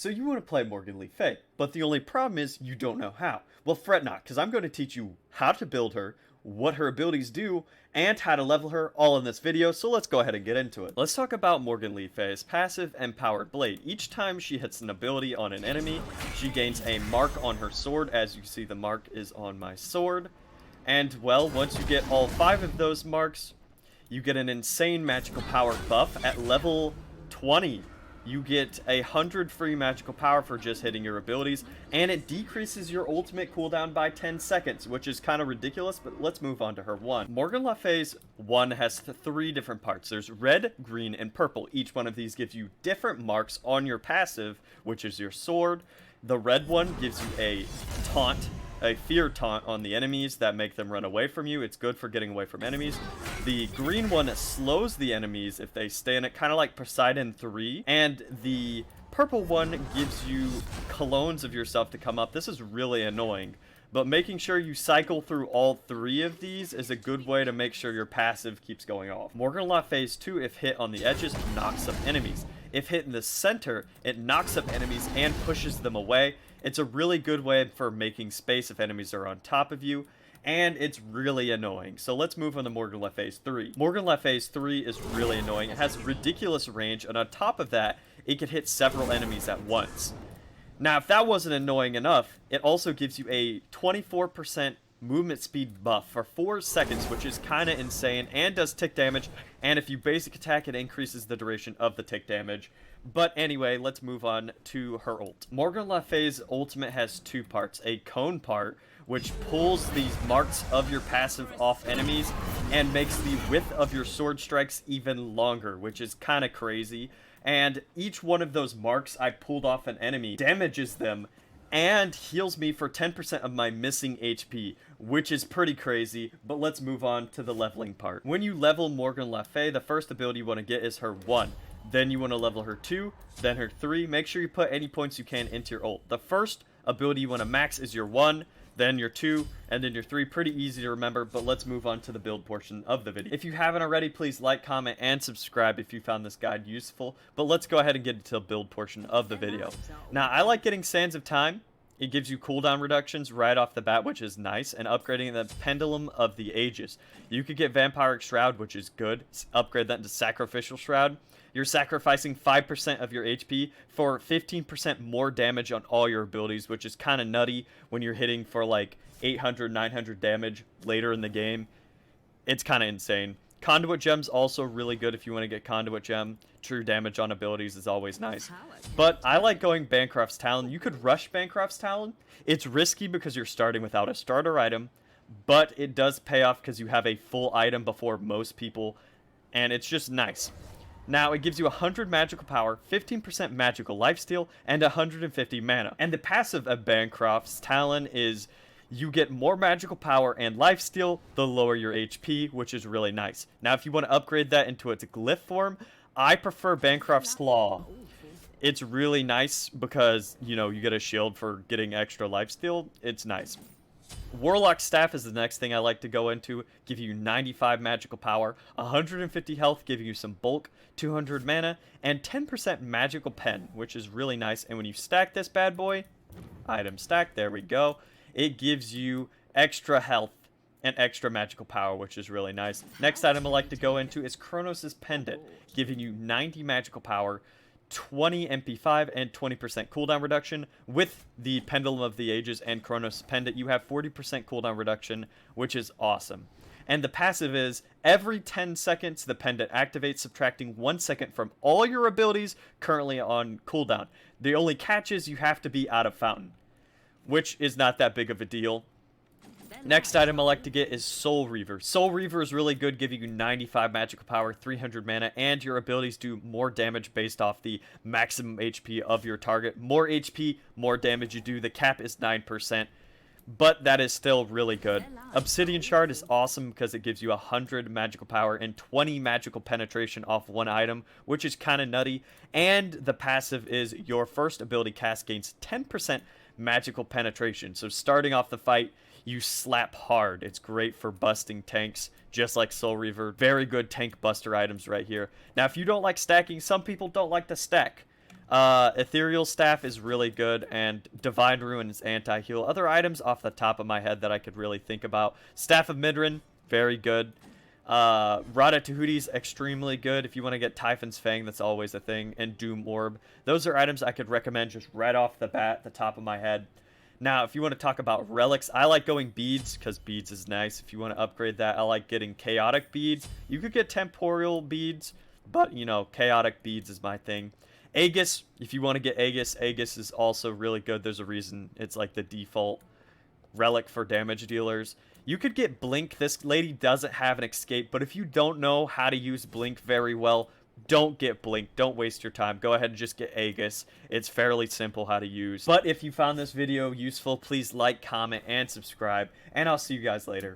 So you want to play Morgan Le Fay, but the only problem is you don't know how. Well, fret not, because I'm going to teach you how to build her, what her abilities do, and how to level her all in this video, so let's go ahead and get into it. Let's talk about Morgan Le Fay's passive Empowered Blade. Each time she hits an ability on an enemy, she gains a mark on her sword. As you see, the mark is on my sword. And, well, once you get all 5 of those marks, you get an insane magical power buff. At level 20, you get 100 free magical power for just hitting your abilities, and it decreases your ultimate cooldown by 10 seconds, which is kind of ridiculous, but let's move on to her 1. Morgan Le Fay's 1 has 3 different parts. There's red, green, and purple. Each one of these gives you different marks on your passive, which is your sword. The red one gives you a taunt, a fear taunt on the enemies that make them run away from you. It's good for getting away from enemies. The green one slows the enemies if they stay in it, kind of like Poseidon 3. And the purple one gives you clones of yourself to come up. This is really annoying, but making sure you cycle through all 3 of these is a good way to make sure your passive keeps going off. Morgan Le Fay's 2, if hit on the edges, knocks up enemies. If hit in the center, it knocks up enemies and pushes them away. It's a really good way for making space if enemies are on top of you, and it's really annoying. So let's move on to Morgan Le Fay's 3. Morgan Le Fay's 3 is really annoying. It has ridiculous range, and on top of that, it can hit several enemies at once. Now, if that wasn't annoying enough, it also gives you a 24% movement speed buff for 4 seconds, which is kind of insane, and does tick damage, and if you basic attack, it increases the duration of the tick damage. But anyway, let's move on to her ult. Morgan Le Fay's ultimate has 2 parts. A cone part, which pulls these marks of your passive off enemies and makes the width of your sword strikes even longer, which is kind of crazy. And each one of those marks I pulled off an enemy damages them and heals me for 10% of my missing HP, which is pretty crazy. But let's move on to the leveling part. When you level Morgan Le Fay, the first ability you want to get is her 1. Then you want to level her 2, then her 3. Make sure you put any points you can into your ult. The first ability you want to max is your 1, then your 2, and then your 3. Pretty easy to remember, but let's move on to the build portion of the video. If you haven't already, please like, comment, and subscribe if you found this guide useful. But let's go ahead and get into the build portion of the video. Now, I like getting Sands of Time. It gives you cooldown reductions right off the bat, which is nice, and upgrading the Pendulum of the Ages. You could get Vampiric Shroud, which is good. Upgrade that into Sacrificial Shroud. You're sacrificing 5% of your HP for 15% more damage on all your abilities, which is kind of nutty when you're hitting for like 800, 900 damage later in the game. It's kind of insane. Conduit Gem's also really good if you want to get Conduit Gem. True damage on abilities is always nice. But I like going Bancroft's Talon. You could rush Bancroft's Talon. It's risky because you're starting without a starter item, but it does pay off because you have a full item before most people, and it's just nice. Now, it gives you 100 magical power, 15% magical lifesteal, and 150 mana. And the passive of Bancroft's Talon is you get more magical power and lifesteal the lower your HP, which is really nice. Now, if you want to upgrade that into its glyph form, I prefer Bancroft's Claw. It's really nice because, you know, you get a shield for getting extra lifesteal. It's nice. Warlock Staff is the next thing I like to go into. Give you 95 magical power, 150 health, giving you some bulk, 200 mana, and 10% magical pen, which is really nice. And when you stack this bad boy, item stack, there we go, it gives you extra health and extra magical power, which is really nice. Next item I like to go into is Kronos' Pendant, giving you 90 magical power, 20 MP5, and 20% cooldown reduction. With the Pendulum of the Ages and Kronos Pendant, you have 40% cooldown reduction, which is awesome. And the passive is, every 10 seconds, the pendant activates, subtracting 1 second from all your abilities currently on cooldown. The only catch is you have to be out of fountain, which is not that big of a deal. Next item I like to get is Soul Reaver. Soul Reaver is really good, giving you 95 magical power, 300 mana, and your abilities do more damage based off the maximum HP of your target. More HP, more damage you do. The cap is 9%, but that is still really good. Obsidian Shard is awesome because it gives you 100 magical power and 20 magical penetration off one item, which is kind of nutty. And the passive is your first ability cast gains 10% magical penetration. So starting off the fight, you slap hard. It's great for busting tanks, just like Soul Reaver. Very good tank buster items right here. Now, if you don't like stacking, some people don't like to stack. Ethereal Staff is really good, and Divine Ruin is anti-heal. Other items off the top of my head that I could really think about. Staff of Midrin, very good. Rada Tahuti's extremely good. If you want to get Typhon's Fang, that's always a thing. And Doom Orb. Those are items I could recommend just right off the bat, the top of my head. Now, if you want to talk about relics, I like going beads, because beads is nice. If you want to upgrade that, I like getting chaotic beads. You could get temporal beads, but, you know, chaotic beads is my thing. Aegis, if you want to get Aegis, Aegis is also really good. There's a reason it's like the default relic for damage dealers. You could get Blink. This lady doesn't have an escape, but if you don't know how to use Blink very well, don't get Blink. Don't waste your time. Go ahead and just get Aegis. It's fairly simple how to use. But if you found this video useful, please like, comment, and subscribe, and I'll see you guys later.